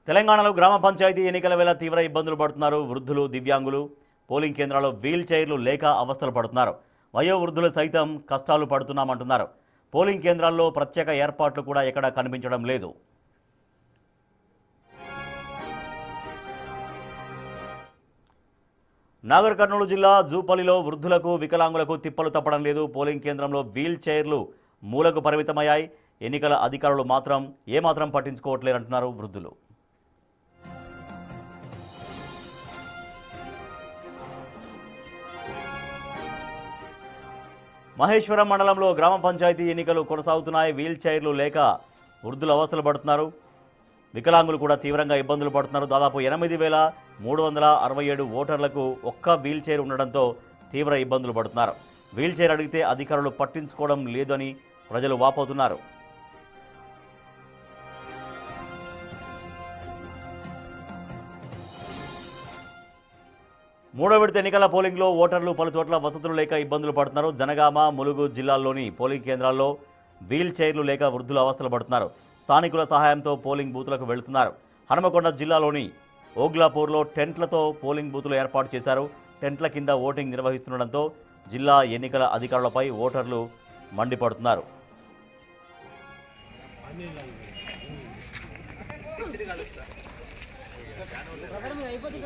తెలంగాణలో గ్రామ పంచాయతీ ఎన్నికల వేళ తీవ్ర ఇబ్బందులు పడుతున్నారు వృద్ధులు, దివ్యాంగులు. పోలింగ్ కేంద్రాల్లో వీల్ చైర్లు లేక అవస్థలు పడుతున్నారు. వయో వృద్ధులు సైతం కష్టాలు పడుతున్నామంటున్నారు. పోలింగ్ కేంద్రాల్లో ప్రత్యేక ఏర్పాట్లు కూడా ఎక్కడా కనిపించడం లేదు. నాగర్ కర్నూలు జిల్లా జూపల్లిలో వృద్ధులకు, వికలాంగులకు తిప్పలు తప్పడం లేదు. పోలింగ్ కేంద్రంలో వీల్ చైర్లు మూలకు పరిమితమయ్యాయి. ఎన్నికల అధికారులు మాత్రం ఏమాత్రం పట్టించుకోవట్లేరంటున్నారు వృద్ధులు. మహేశ్వరం మండలంలో గ్రామ పంచాయతీ ఎన్నికలు కొనసాగుతున్నాయి. వీల్ చైర్లు లేక వృద్ధులు అవస్థలు పడుతున్నారు. వికలాంగులు కూడా తీవ్రంగా ఇబ్బందులు పడుతున్నారు. దాదాపు 8,367 ఓటర్లకు ఒక్క వీల్ చైర్ ఉండడంతో తీవ్ర ఇబ్బందులు పడుతున్నారు. వీల్ చైర్ అడిగితే అధికారులు పట్టించుకోవడం లేదని ప్రజలు వాపోతున్నారు. మూడో విడత ఎన్నికల పోలింగ్లో ఓటర్లు పలుచోట్ల వసతులు లేక ఇబ్బందులు పడుతున్నారు. జనగామ, ములుగు జిల్లాల్లోని పోలింగ్ కేంద్రాల్లో వీల్ చైర్లు లేక వృద్ధులు అవస్థలు పడుతున్నారు. స్థానికుల సహాయంతో పోలింగ్ బూతులకు వెళుతున్నారు. హనుమకొండ జిల్లాలోని ఓగ్లాపూర్లో టెంట్లతో పోలింగ్ బూతులు ఏర్పాటు చేశారు. టెంట్ల కింద ఓటింగ్ నిర్వహిస్తుండటంతో జిల్లా ఎన్నికల అధికారులపై ఓటర్లు మండిపడుతున్నారు. అయిపోతే